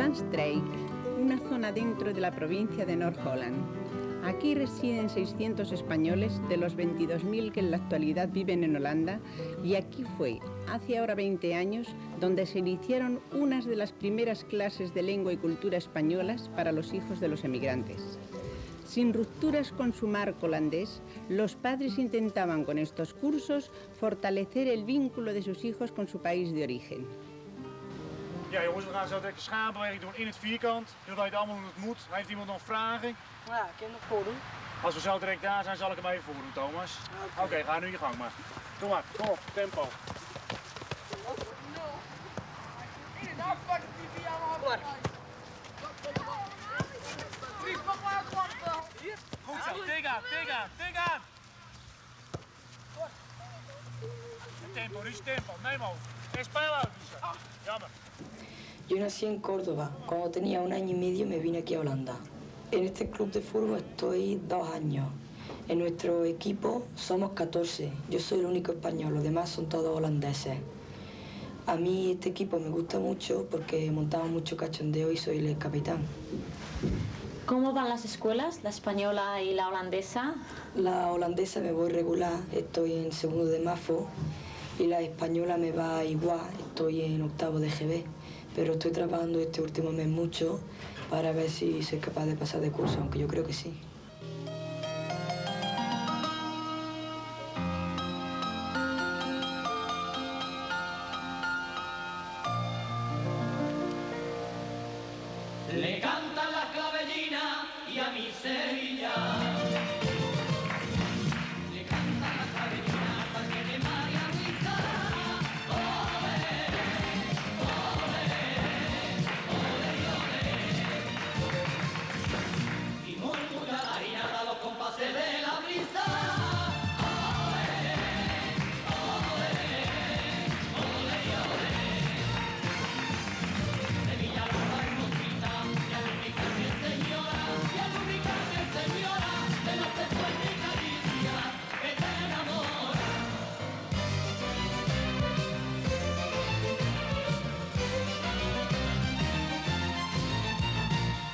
Zandstreek, una zona dentro de la provincia de North Holland. Aquí residen 600 españoles de los 22.000 que en la actualidad viven en Holanda, y aquí fue, hace ahora 20 años, donde se iniciaron unas de las primeras clases de lengua y cultura españolas para los hijos de los emigrantes. Sin rupturas con su marco holandés, los padres intentaban con estos cursos fortalecer el vínculo de sus hijos con su país de origen. Ja jongens, we gaan zo direct de schaapbewerking doen in het vierkant. Dan weet je allemaal hoe het moet. Heeft iemand nog vragen? Ja, ik kan nog voordoen. Als we zo direct daar zijn, zal ik hem even voordoen, Thomas. Oké, ga nu je gang maar. Doe maar, kom op, tempo. Goed zo, tik aan, tik aan, tik aan. Tempo, nu is tempo, neem over. En speel uit, Lisa. Jammer. Yo nací en Córdoba. Cuando tenía 1 año y medio me vine aquí a Holanda. En este club de fútbol estoy 2 años. En nuestro equipo somos 14. Yo soy el único español, los demás son todos holandeses. A mí este equipo me gusta mucho porque montamos mucho cachondeo y soy el capitán. ¿Cómo van las escuelas, la española y la holandesa? La holandesa me voy regular, estoy en 2º de MAFO, y la española me va igual, estoy en 8º de GB. Pero estoy trabajando este último mes mucho para ver si soy capaz de pasar de curso, aunque yo creo que sí. Le cantan las clavellinas y a mi Sevilla. Le cantan las clavellinas para que de María Luisa. Ole, ole, ole, ole. Y murmura la harina los compases de la brisa. Ole, ole, ole, ole. Sevilla la hermosita, y a lubricarme señora, y a lubricarme señora, de los besos y caricia que te enamora.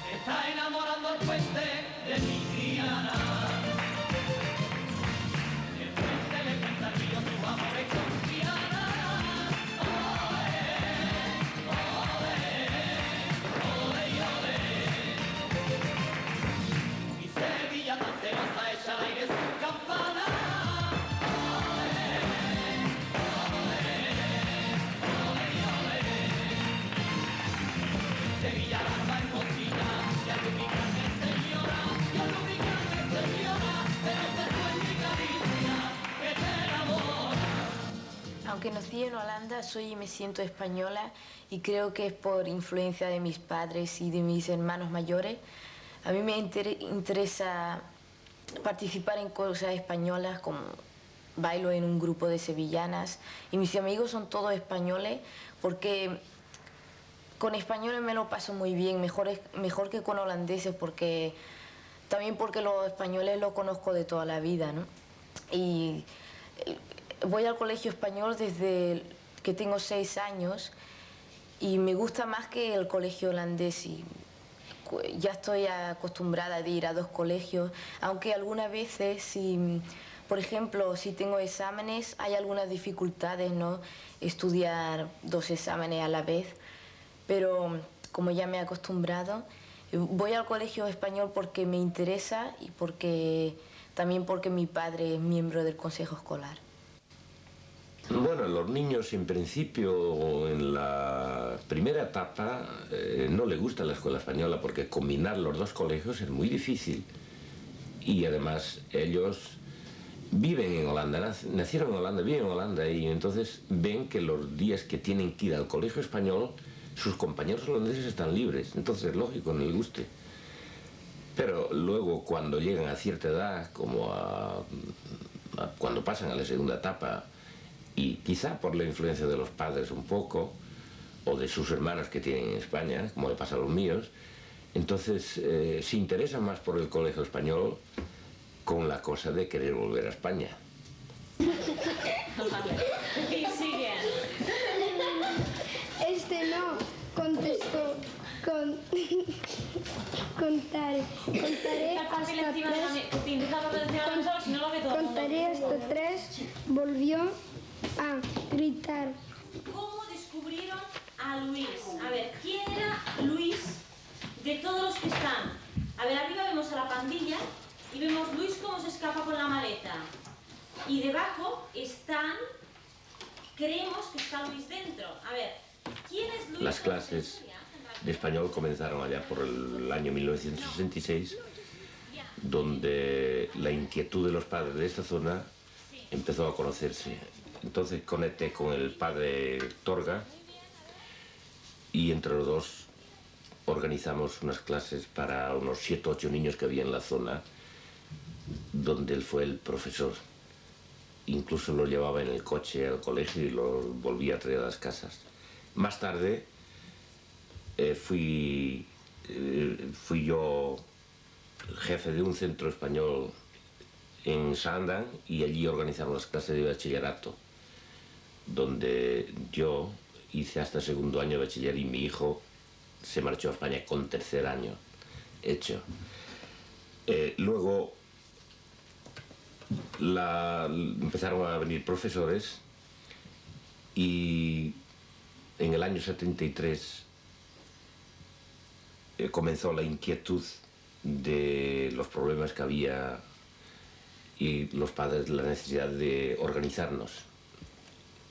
Se está enamorando el puente de mi Triana. El puente le cuenta al río su amor con Triana. Ole, ole, ole. Y Sevilla tan celosa echa al aire su campana. Ole, ole, ole. Sevilla la hermosita, y a lubricarme señora, y a lubricarme señora, pero se fue mi caricia que te enamora. Aunque nací en Holanda, soy y me siento española, y creo que es por influencia de mis padres y de mis hermanos mayores. A mí me interesa participar en cosas españolas, como bailo en un grupo de sevillanas, y mis amigos son todos españoles, porque con españoles me lo paso muy bien, mejor que con holandeses, también porque los españoles los conozco de toda la vida, ¿no? Y voy al colegio español desde que tengo 6 años, y me gusta más que el colegio holandés, y ya estoy acostumbrada de ir a 2 colegios, aunque algunas veces, por ejemplo, si tengo exámenes, hay algunas dificultades, ¿no? Estudiar 2 exámenes a la vez, pero como ya me he acostumbrado, voy al colegio español porque me interesa y también porque mi padre es miembro del consejo escolar. Bueno, los niños en principio, en la primera etapa, no les gusta la escuela española porque combinar los 2 colegios es muy difícil. Y además ellos viven en Holanda, nacieron en Holanda, viven en Holanda, y entonces ven que los días que tienen que ir al colegio español, sus compañeros holandeses están libres. Entonces es lógico, no les guste. Pero luego cuando llegan a cierta edad, como cuando pasan a la segunda etapa, y quizá por la influencia de los padres un poco, o de sus hermanos que tienen en España, como le pasa a los míos, entonces se interesan más por el colegio español con la cosa de querer volver a España. Y siguen. No contestó con contaré hasta tres, volvió a gritar. ¿Cómo descubrieron a Luis? A ver, ¿quién era Luis de todos los que están? A ver, arriba vemos a la pandilla y vemos Luis cómo se escapa con la maleta. Y debajo están, creemos que está Luis dentro. A ver, ¿quién es Luis? Las clases de español comenzaron allá por el año 1966, donde la inquietud de los padres de esta zona empezó a conocerse. Entonces conecté con el padre Torga y entre los dos organizamos unas clases para unos 7 o 8 niños que había en la zona, donde él fue el profesor. Incluso lo llevaba en el coche al colegio y lo volvía a traer a las casas. Más tarde fui yo jefe de un centro español en Shandong y allí organizamos las clases de bachillerato, donde yo hice hasta el 2.º año de bachiller y mi hijo se marchó a España con 3.er año hecho. Luego empezaron a venir profesores y en el año 73 comenzó la inquietud de los problemas que había y los padres la necesidad de organizarnos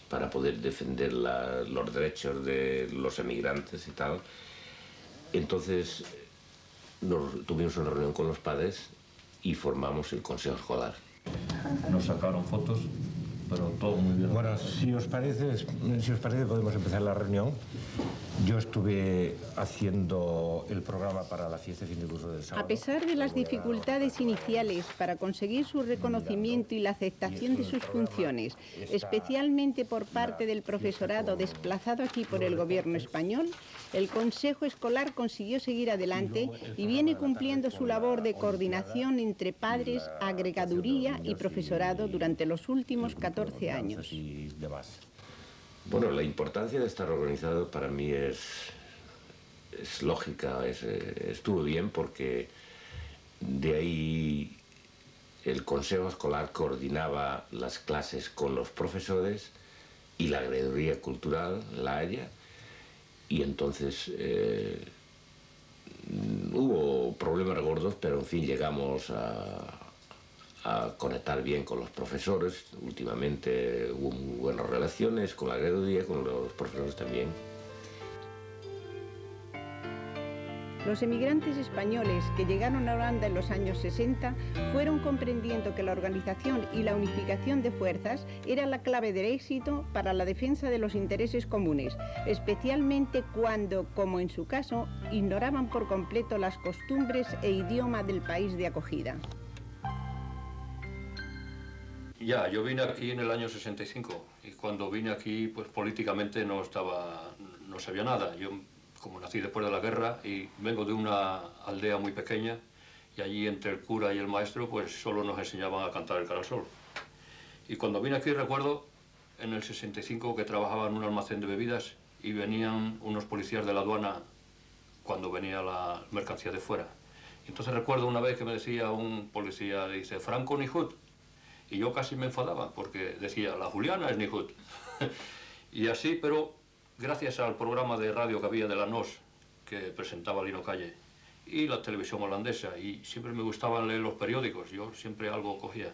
para poder defender los derechos de los emigrantes y tal. Entonces tuvimos una reunión con los padres y formamos el consejo escolar. Nos sacaron fotos, pero todo muy bien. Bueno, si os parece podemos empezar la reunión. Yo estuve haciendo el programa para la fiesta de fin de curso del sábado. A pesar de las dificultades iniciales para conseguir su reconocimiento y la aceptación de sus funciones, especialmente por parte del profesorado desplazado aquí por el gobierno español, el Consejo Escolar consiguió seguir adelante y viene cumpliendo su labor de coordinación entre padres, agregaduría y profesorado durante los últimos 14 años. Bueno, la importancia de estar organizado para mí es lógica, estuvo bien porque de ahí el consejo escolar coordinaba las clases con los profesores y la agregaduría cultural, la Haya, y entonces hubo problemas gordos, pero en fin llegamos a conectar bien con los profesores. Últimamente hubo muy buenas relaciones con la agregaduría, con los profesores también. Los emigrantes españoles que llegaron a Holanda en los años 60 fueron comprendiendo que la organización y la unificación de fuerzas era la clave del éxito para la defensa de los intereses comunes, especialmente cuando, como en su caso, ignoraban por completo las costumbres e idioma del país de acogida. Ya, yo vine aquí en el año 65 y cuando vine aquí, pues políticamente no sabía nada. Yo, como nací después de la guerra y vengo de una aldea muy pequeña y allí entre el cura y el maestro, pues solo nos enseñaban a cantar el Cara al Sol. Y cuando vine aquí recuerdo en el 65 que trabajaba en un almacén de bebidas y venían unos policías de la aduana cuando venía la mercancía de fuera. Entonces recuerdo una vez que me decía un policía, dice, Franco ni Hut. Y yo casi me enfadaba porque decía, la Juliana es Nihut. Y así, pero gracias al programa de radio que había de la NOS, que presentaba Lino Calle, y la televisión holandesa, y siempre me gustaban leer los periódicos, yo siempre algo cogía.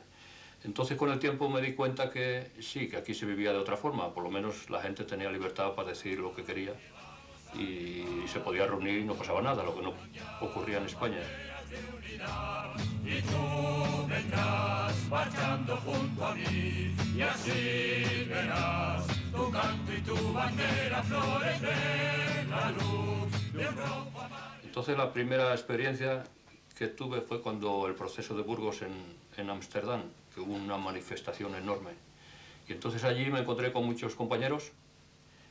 Entonces con el tiempo me di cuenta que sí, que aquí se vivía de otra forma, por lo menos la gente tenía libertad para decir lo que quería y se podía reunir y no pasaba nada, lo que no ocurría en España. Y tú vendrás marchando junto a mí y así verás tu canto y tu bandera, flores de la luz de Europa. Entonces la primera experiencia que tuve fue cuando el proceso de Burgos en Ámsterdam, que hubo una manifestación enorme. Y entonces allí me encontré con muchos compañeros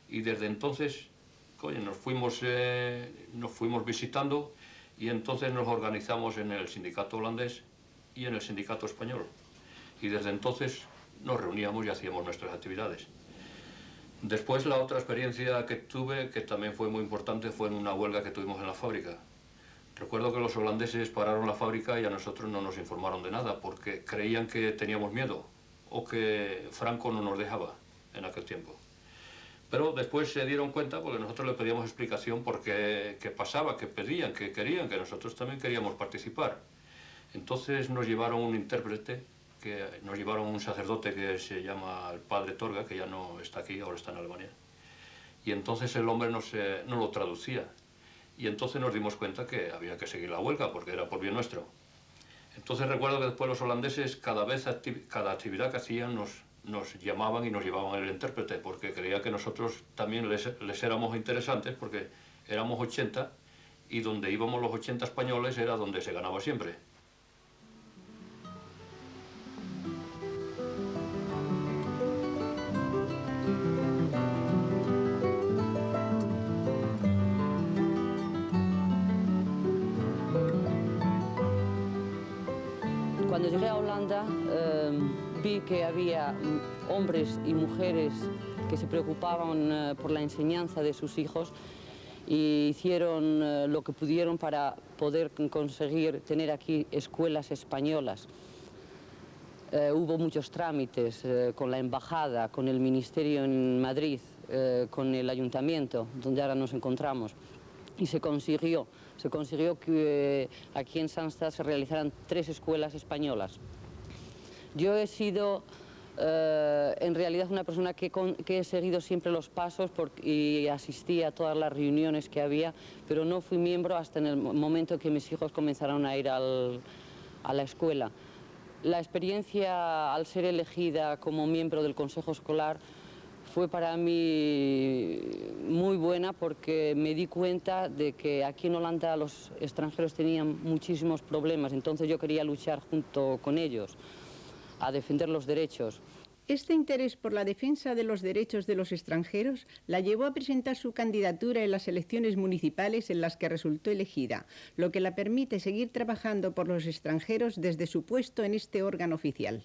y desde entonces, coño, nos fuimos visitando. Y entonces nos organizamos en el sindicato holandés y en el sindicato español. Y desde entonces nos reuníamos y hacíamos nuestras actividades. Después la otra experiencia que tuve, que también fue muy importante, fue en una huelga que tuvimos en la fábrica, Recuerdo que los holandeses pararon la fábrica y a nosotros no nos informaron de nada porque creían que teníamos miedo o que Franco no nos dejaba en aquel tiempo. Pero después se dieron cuenta porque nosotros le pedíamos explicación por qué pasaba, qué pedían, qué querían, que nosotros también queríamos participar. Entonces nos llevaron un intérprete, nos llevaron un sacerdote que se llama el padre Torga, que ya no está aquí, ahora está en Alemania. Y entonces el hombre no lo traducía. Y entonces nos dimos cuenta que había que seguir la huelga porque era por bien nuestro. Entonces recuerdo que después los holandeses, cada actividad que hacían, nos llamaban y nos llevaban el intérprete porque creía que nosotros también les éramos interesantes porque éramos 80 y donde íbamos los 80 españoles era donde se ganaba siempre. Cuando llegué a Holanda vi que había hombres y mujeres que se preocupaban por la enseñanza de sus hijos y hicieron lo que pudieron para poder conseguir tener aquí escuelas españolas. Hubo muchos trámites con la embajada, con el ministerio en Madrid, con el ayuntamiento, donde ahora nos encontramos. Y se consiguió que aquí en Sandstad se realizaran 3 escuelas españolas. Yo he sido en realidad una persona que he seguido siempre los pasos y asistí a todas las reuniones que había, pero no fui miembro hasta en el momento que mis hijos comenzaron a ir a la escuela. La experiencia al ser elegida como miembro del Consejo Escolar fue para mí muy buena porque me di cuenta de que aquí en Holanda los extranjeros tenían muchísimos problemas, entonces yo quería luchar junto con ellos a defender los derechos. Este interés por la defensa de los derechos de los extranjeros la llevó a presentar su candidatura en las elecciones municipales en las que resultó elegida, lo que la permite seguir trabajando por los extranjeros desde su puesto en este órgano oficial.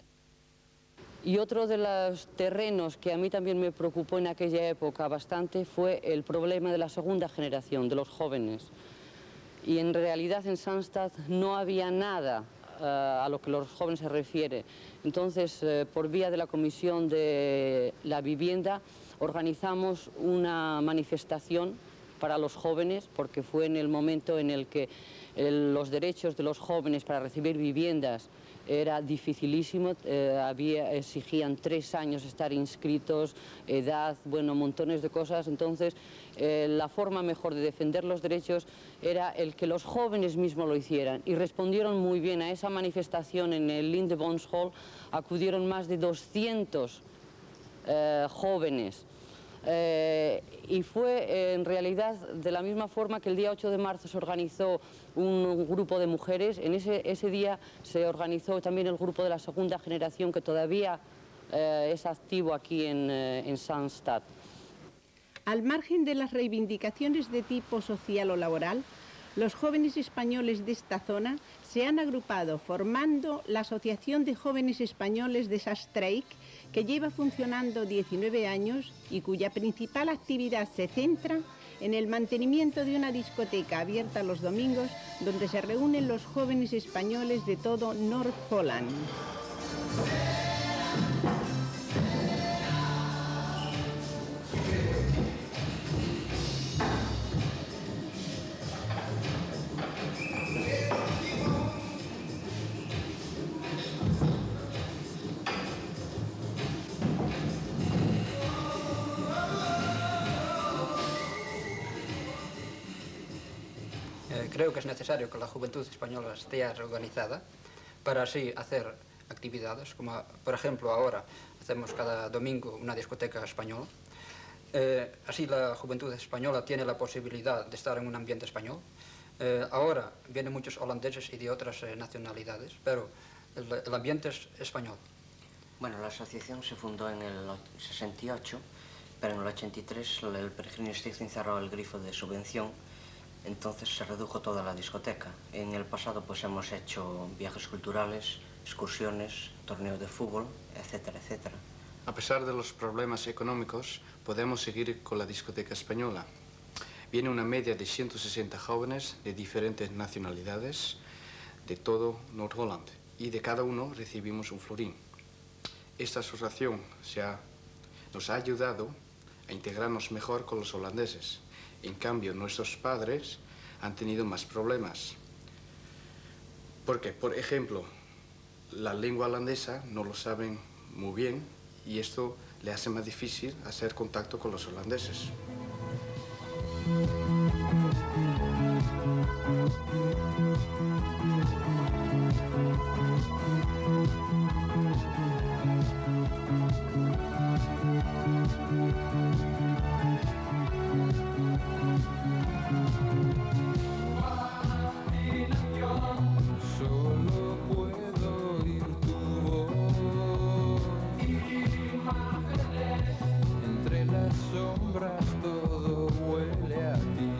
Y otro de los terrenos que a mí también me preocupó en aquella época bastante fue el problema de la segunda generación, de los jóvenes. Y en realidad en Sandstad no había nada a lo que los jóvenes se refiere. Entonces, por vía de la Comisión de la Vivienda, organizamos una manifestación para los jóvenes, porque fue en el momento en el que los derechos de los jóvenes para recibir viviendas era dificilísimo, exigían 3 años estar inscritos, edad, bueno, montones de cosas. Entonces, la forma mejor de defender los derechos era el que los jóvenes mismos lo hicieran. Y respondieron muy bien a esa manifestación en el Lindebons Hall, acudieron más de 200 jóvenes. Y fue en realidad de la misma forma que el día 8 de marzo se organizó un grupo de mujeres. En ese día se organizó también el grupo de la segunda generación que todavía es activo aquí en Sandstad. Al margen de las reivindicaciones de tipo social o laboral, los jóvenes españoles de esta zona se han agrupado formando la Asociación de Jóvenes Españoles de Sastreik, que lleva funcionando 19 años y cuya principal actividad se centra en el mantenimiento de una discoteca abierta los domingos donde se reúnen los jóvenes españoles de todo North Holland. Creo que es necesario que la juventud española esté reorganizada para así hacer actividades, como por ejemplo ahora hacemos cada domingo una discoteca española. Así la juventud española tiene la posibilidad de estar en un ambiente español. Ahora vienen muchos holandeses y de otras nacionalidades, pero el ambiente es español. Bueno, la asociación se fundó en el 68, pero en el 83 el Peregrino Stichting cerró el grifo de subvención. Entonces se redujo toda la discoteca. En el pasado pues hemos hecho viajes culturales, excursiones, torneos de fútbol, etcétera, etcétera. A pesar de los problemas económicos, podemos seguir con la discoteca española. Viene una media de 160 jóvenes de diferentes nacionalidades de todo Noord-Holland y de cada uno recibimos un florín. Esta asociación nos ha ayudado a integrarnos mejor con los holandeses. En cambio, nuestros padres han tenido más problemas. Porque, por ejemplo, la lengua holandesa no lo saben muy bien y esto le hace más difícil hacer contacto con los holandeses. Solo puedo oír tu voz. Entre las sombras todo huele a ti.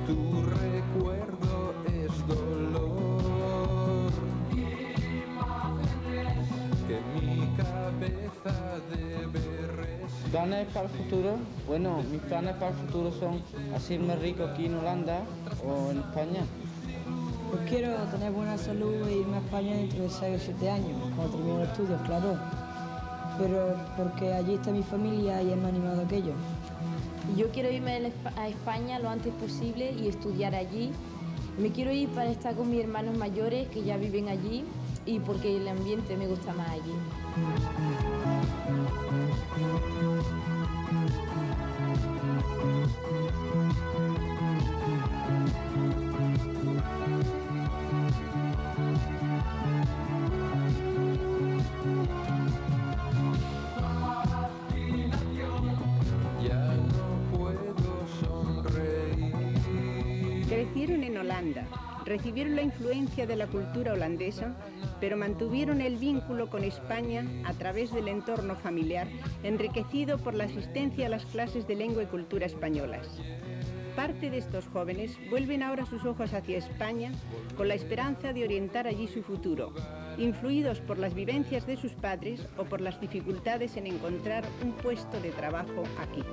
Tu recuerdo es dolor. Que mi cabeza debe resistir. ¿Planes para el futuro? Bueno, mis planes para el futuro son hacerme rico aquí en Holanda o en España. Pues quiero tener buena salud e irme a España dentro de 6 o 7 años, cuando termine los estudios, claro. Pero porque allí está mi familia y es más animado que ellos. Yo quiero irme a España lo antes posible y estudiar allí. Me quiero ir para estar con mis hermanos mayores que ya viven allí y porque el ambiente me gusta más allí. Ya no puedo sonreír. Crecieron en Holanda, recibieron la influencia de la cultura holandesa, pero mantuvieron el vínculo con España a través del entorno familiar, enriquecido por la asistencia a las clases de lengua y cultura españolas. Parte de estos jóvenes vuelven ahora sus ojos hacia España con la esperanza de orientar allí su futuro, influidos por las vivencias de sus padres o por las dificultades en encontrar un puesto de trabajo aquí.